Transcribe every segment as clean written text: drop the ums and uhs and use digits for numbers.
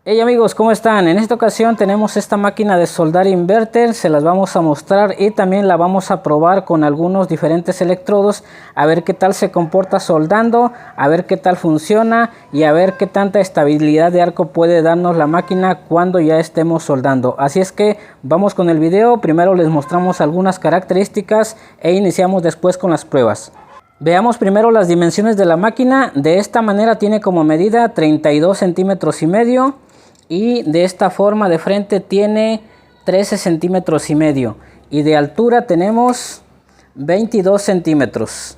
Hey amigos, ¿cómo están? En esta ocasión tenemos esta máquina de soldar inverter, se las vamos a mostrar y también la vamos a probar con algunos diferentes electrodos, a ver qué tal se comporta soldando, a ver qué tal funciona y a ver qué tanta estabilidad de arco puede darnos la máquina cuando ya estemos soldando. Así es que vamos con el video, primero les mostramos algunas características e iniciamos después con las pruebas. Veamos primero las dimensiones de la máquina. De esta manera tiene como medida 32 centímetros y medio. Y de esta forma de frente tiene 13 centímetros y medio. Y de altura tenemos 22 centímetros.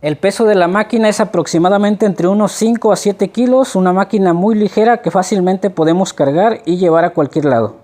El peso de la máquina es aproximadamente entre unos 5 a 7 kilos. Una máquina muy ligera que fácilmente podemos cargar y llevar a cualquier lado.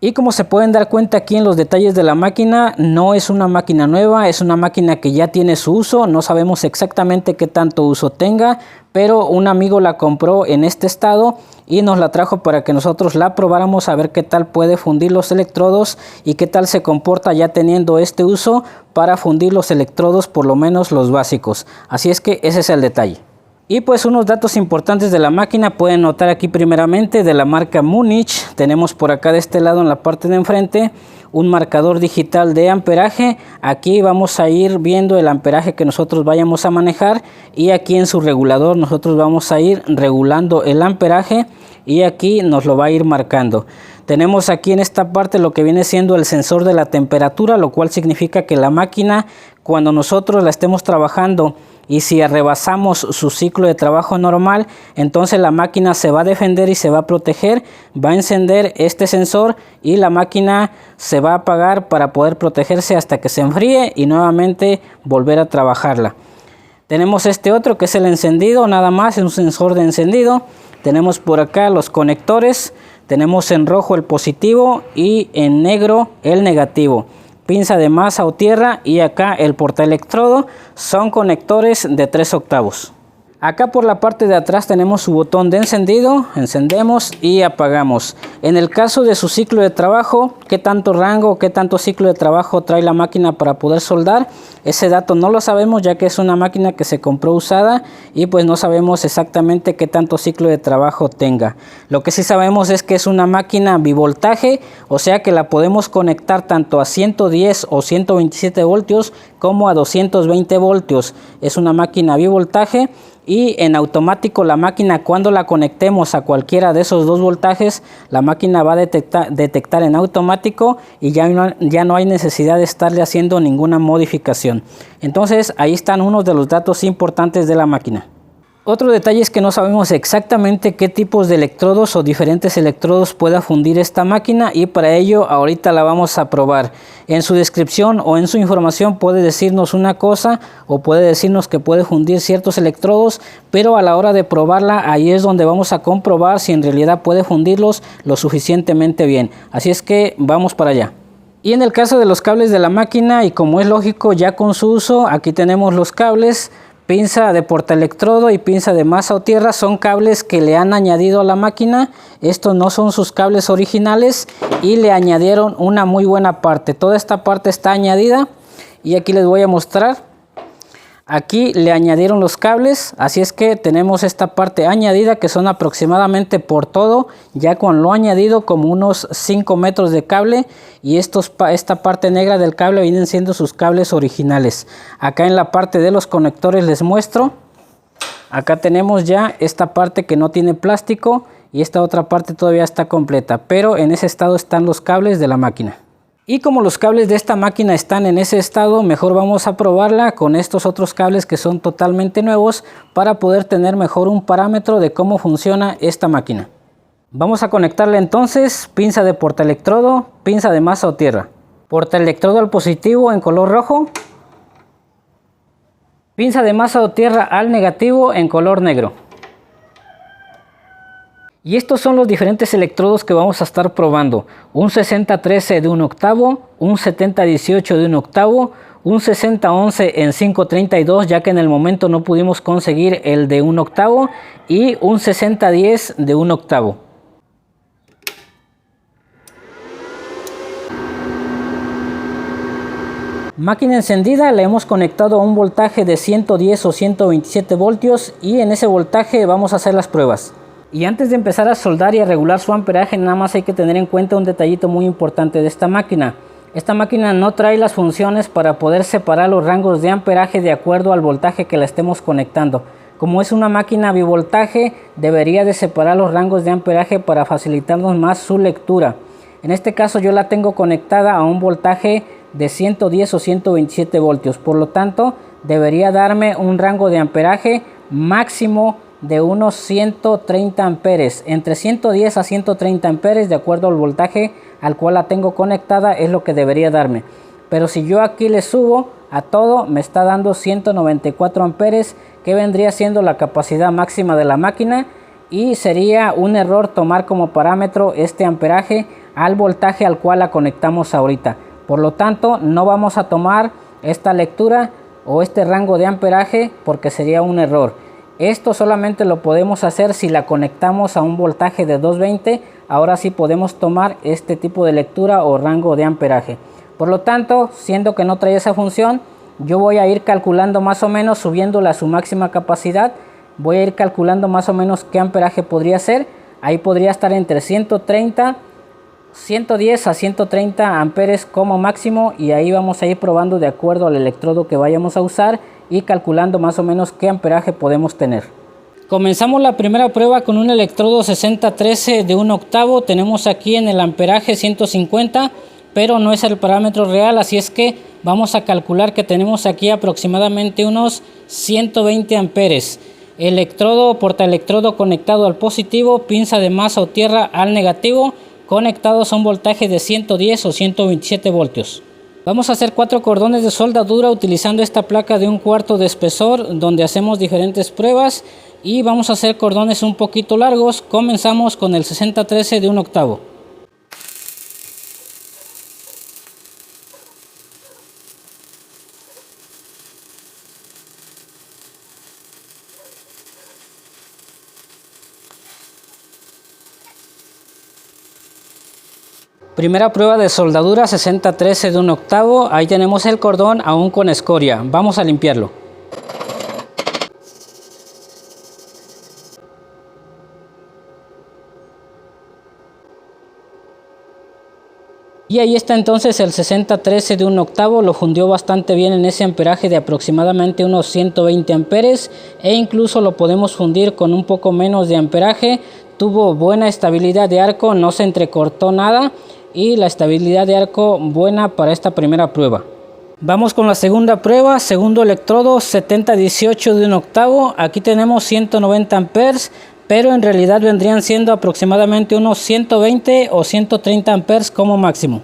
Y como se pueden dar cuenta aquí en los detalles de la máquina, no es una máquina nueva, es una máquina que ya tiene su uso. No sabemos exactamente qué tanto uso tenga, pero un amigo la compró en este estado y nos la trajo para que nosotros la probáramos a ver qué tal puede fundir los electrodos y qué tal se comporta ya teniendo este uso para fundir los electrodos, por lo menos los básicos. Así es que ese es el detalle. Y pues unos datos importantes de la máquina pueden notar aquí primeramente de la marca Munich. Tenemos por acá de este lado en la parte de enfrente un marcador digital de amperaje. Aquí vamos a ir viendo el amperaje que nosotros vayamos a manejar y aquí en su regulador nosotros vamos a ir regulando el amperaje y aquí nos lo va a ir marcando. Tenemos aquí en esta parte lo que viene siendo el sensor de la temperatura, lo cual significa que la máquina, cuando nosotros la estemos trabajando y si rebasamos su ciclo de trabajo normal, entonces la máquina se va a defender y se va a proteger, va a encender este sensor y la máquina se va a apagar para poder protegerse hasta que se enfríe y nuevamente volver a trabajarla. Tenemos este otro que es el encendido, nada más es un sensor de encendido. Tenemos por acá los conectores, tenemos en rojo el positivo y en negro el negativo. Pinza de masa o tierra y acá el portaelectrodo, son conectores de 3 octavos. Acá por la parte de atrás tenemos su botón de encendido, encendemos y apagamos. En el caso de su ciclo de trabajo, qué tanto rango, qué tanto ciclo de trabajo trae la máquina para poder soldar, ese dato no lo sabemos ya que es una máquina que se compró usada y pues no sabemos exactamente qué tanto ciclo de trabajo tenga. Lo que sí sabemos es que es una máquina bivoltaje, o sea que la podemos conectar tanto a 110 o 127 voltios como a 220 voltios. Es una máquina bivoltaje. Y en automático la máquina, cuando la conectemos a cualquiera de esos dos voltajes, la máquina va a detectar en automático y ya no hay necesidad de estarle haciendo ninguna modificación. Entonces ahí están unos de los datos importantes de la máquina. Otro detalle es que no sabemos exactamente qué tipos de electrodos o diferentes electrodos pueda fundir esta máquina y para ello ahorita la vamos a probar. En su descripción o en su información puede decirnos una cosa o puede decirnos que puede fundir ciertos electrodos, pero a la hora de probarla ahí es donde vamos a comprobar si en realidad puede fundirlos lo suficientemente bien. Así es que vamos para allá. Y en el caso de los cables de la máquina, y como es lógico ya con su uso, aquí tenemos los cables. Pinza de portaelectrodo y pinza de masa o tierra son cables que le han añadido a la máquina. Estos no son sus cables originales y le añadieron una muy buena parte. Toda esta parte está añadida y aquí les voy a mostrar. Aquí le añadieron los cables, así es que tenemos esta parte añadida que son aproximadamente por todo, ya con lo añadido como unos 5 metros de cable y esta parte negra del cable vienen siendo sus cables originales. Acá en la parte de los conectores les muestro, acá tenemos ya esta parte que no tiene plástico y esta otra parte todavía está completa, pero en ese estado están los cables de la máquina. Y como los cables de esta máquina están en ese estado, mejor vamos a probarla con estos otros cables que son totalmente nuevos para poder tener mejor un parámetro de cómo funciona esta máquina. Vamos a conectarle entonces pinza de portaelectrodo, pinza de masa o tierra. Portaelectrodo al positivo en color rojo. Pinza de masa o tierra al negativo en color negro. Y estos son los diferentes electrodos que vamos a estar probando. Un 60-13 de 1 octavo, un 70-18 de 1 octavo, un 60-11 en 532 ya que en el momento no pudimos conseguir el de 1 octavo y un 60-10 de 1 octavo. Máquina encendida, la hemos conectado a un voltaje de 110 o 127 voltios y en ese voltaje vamos a hacer las pruebas. Y antes de empezar a soldar y a regular su amperaje, nada más hay que tener en cuenta un detallito muy importante de esta máquina. Esta máquina no trae las funciones para poder separar los rangos de amperaje de acuerdo al voltaje que la estemos conectando. Como es una máquina bivoltaje, debería de separar los rangos de amperaje para facilitarnos más su lectura. En este caso yo la tengo conectada a un voltaje de 110 o 127 voltios. Por lo tanto, debería darme un rango de amperaje máximo de unos 130 amperes. Entre 110 a 130 amperes, de acuerdo al voltaje al cual la tengo conectada, es lo que debería darme. Pero si yo aquí le subo a todo, me está dando 194 amperes, que vendría siendo la capacidad máxima de la máquina, y sería un error tomar como parámetro este amperaje al voltaje al cual la conectamos ahorita. Por lo tanto, no vamos a tomar esta lectura o este rango de amperaje porque sería un error. Esto solamente lo podemos hacer si la conectamos a un voltaje de 220. Ahora sí podemos tomar este tipo de lectura o rango de amperaje. Por lo tanto, siendo que no trae esa función, yo voy a ir calculando más o menos, subiéndola a su máxima capacidad. Voy a ir calculando más o menos qué amperaje podría ser. Ahí podría estar entre 110 a 130 amperes como máximo, y ahí vamos a ir probando de acuerdo al electrodo que vayamos a usar y calculando más o menos qué amperaje podemos tener. Comenzamos la primera prueba con un electrodo 6013 de 1/8. Tenemos aquí en el amperaje 150, pero no es el parámetro real, así es que vamos a calcular que tenemos aquí aproximadamente unos 120 amperes. Electrodo, portaelectrodo conectado al positivo, pinza de masa o tierra al negativo, conectados a un voltaje de 110 o 127 voltios. Vamos a hacer 4 cordones de soldadura utilizando esta placa de 1/4 de espesor, donde hacemos diferentes pruebas, y vamos a hacer cordones un poquito largos. Comenzamos con el 6013 de 1/8. Primera prueba de soldadura 6013 de 1/8. Ahí tenemos el cordón aún con escoria. Vamos a limpiarlo. Y ahí está entonces el 6013 de 1/8. Lo fundió bastante bien en ese amperaje de aproximadamente unos 120 amperes, e incluso lo podemos fundir con un poco menos de amperaje. Tuvo buena estabilidad de arco, no se entrecortó nada, y la estabilidad de arco buena para esta primera prueba. Vamos con la segunda prueba, segundo electrodo 7018 de 1/8. Aquí tenemos 190 amperes, pero en realidad vendrían siendo aproximadamente unos 120 o 130 amperes como máximo.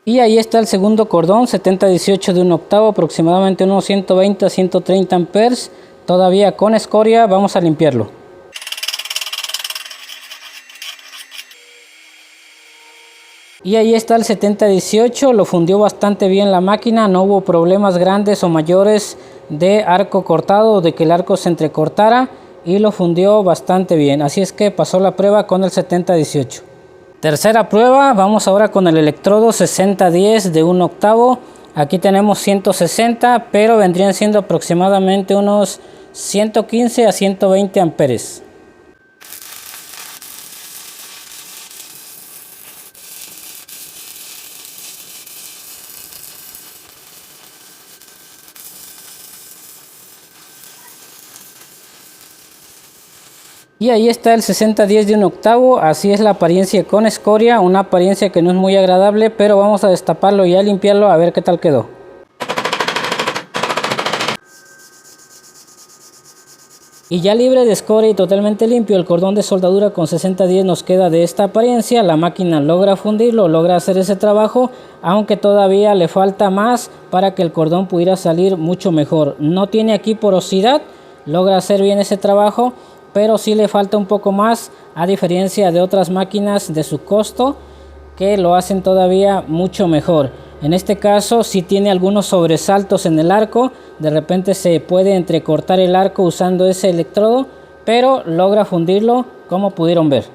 Y ahí está el segundo cordón 7018 de 1/8, aproximadamente unos 120 a 130 amperes, todavía con escoria. Vamos a limpiarlo. Y ahí está el 7018, lo fundió bastante bien la máquina, no hubo problemas grandes o mayores de arco cortado, de que el arco se entrecortara, y lo fundió bastante bien, así es que pasó la prueba con el 7018. Tercera prueba, vamos ahora con el electrodo 6010 de 1/8. Aquí tenemos 160, pero vendrían siendo aproximadamente unos 115 a 120 amperes. Y ahí está el 6010 de 1/8, así es la apariencia con escoria, una apariencia que no es muy agradable, pero vamos a destaparlo y a limpiarlo a ver qué tal quedó. Y ya libre de escoria y totalmente limpio, el cordón de soldadura con 6010 nos queda de esta apariencia. La máquina logra fundirlo, logra hacer ese trabajo, aunque todavía le falta más para que el cordón pudiera salir mucho mejor. No tiene aquí porosidad, logra hacer bien ese trabajo, pero sí le falta un poco más, a diferencia de otras máquinas de su costo que lo hacen todavía mucho mejor. En este caso sí tiene algunos sobresaltos en el arco, de repente se puede entrecortar el arco usando ese electrodo, pero logra fundirlo como pudieron ver.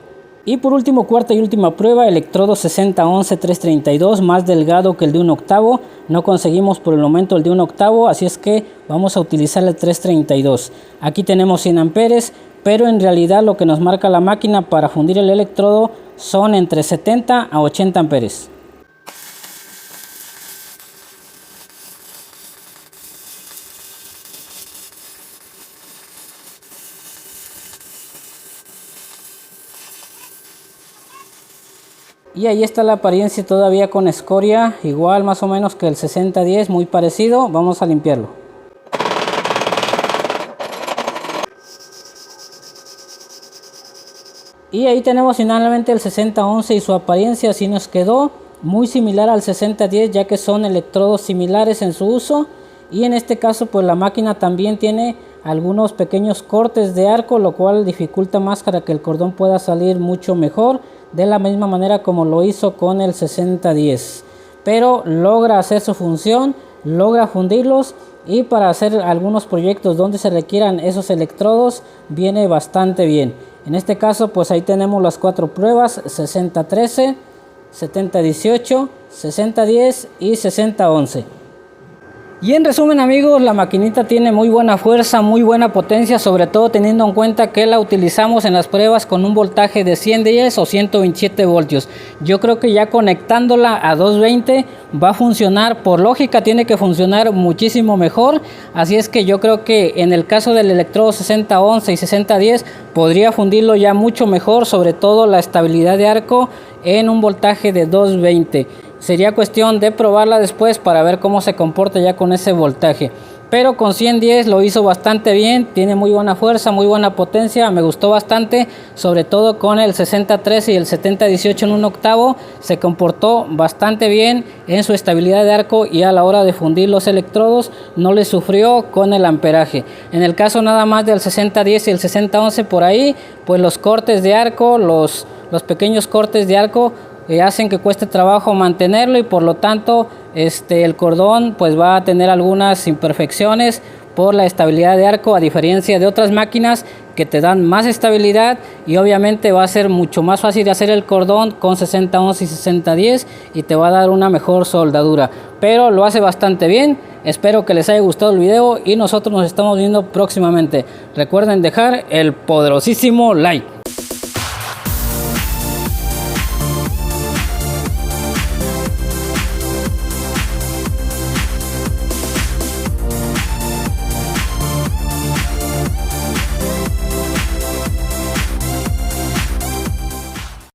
Y por último, cuarta y última prueba, electrodo 6011-332, más delgado que el de 1/8. No conseguimos por el momento el de 1/8, así es que vamos a utilizar el 332. Aquí tenemos 100 amperes, pero en realidad lo que nos marca la máquina para fundir el electrodo son entre 70 a 80 amperes. Y ahí está la apariencia todavía con escoria, igual más o menos que el 6010, muy parecido. Vamos a limpiarlo. Y ahí tenemos finalmente el 6011 y su apariencia así nos quedó, muy similar al 6010 ya que son electrodos similares en su uso. Y en este caso pues la máquina también tiene algunos pequeños cortes de arco, lo cual dificulta más para que el cordón pueda salir mucho mejor, de la misma manera como lo hizo con el 6010, pero logra hacer su función, logra fundirlos, y para hacer algunos proyectos donde se requieran esos electrodos viene bastante bien. En este caso pues ahí tenemos las 4 pruebas: 6013, 7018, 6010 y 6011. Y en resumen amigos, la maquinita tiene muy buena fuerza, muy buena potencia, sobre todo teniendo en cuenta que la utilizamos en las pruebas con un voltaje de 110 o 127 voltios. Yo creo que ya conectándola a 220 va a funcionar, por lógica tiene que funcionar muchísimo mejor. Así es que yo creo que en el caso del electrodo 6011 y 6010 podría fundirlo ya mucho mejor, sobre todo la estabilidad de arco en un voltaje de 220. Sería cuestión de probarla después para ver cómo se comporta ya con ese voltaje. Pero con 110 lo hizo bastante bien, tiene muy buena fuerza, muy buena potencia, me gustó bastante, sobre todo con el 6013 y el 7018 en 1/8, se comportó bastante bien en su estabilidad de arco y a la hora de fundir los electrodos no le sufrió con el amperaje. En el caso nada más del 6010 y el 6011 por ahí, pues los cortes de arco, los pequeños cortes de arco hacen que cueste trabajo mantenerlo, y por lo tanto el cordón pues va a tener algunas imperfecciones por la estabilidad de arco, a diferencia de otras máquinas que te dan más estabilidad, y obviamente va a ser mucho más fácil de hacer el cordón con 6011 y 6010 y te va a dar una mejor soldadura, pero lo hace bastante bien. Espero que les haya gustado el video y nosotros nos estamos viendo próximamente. Recuerden dejar el poderosísimo like.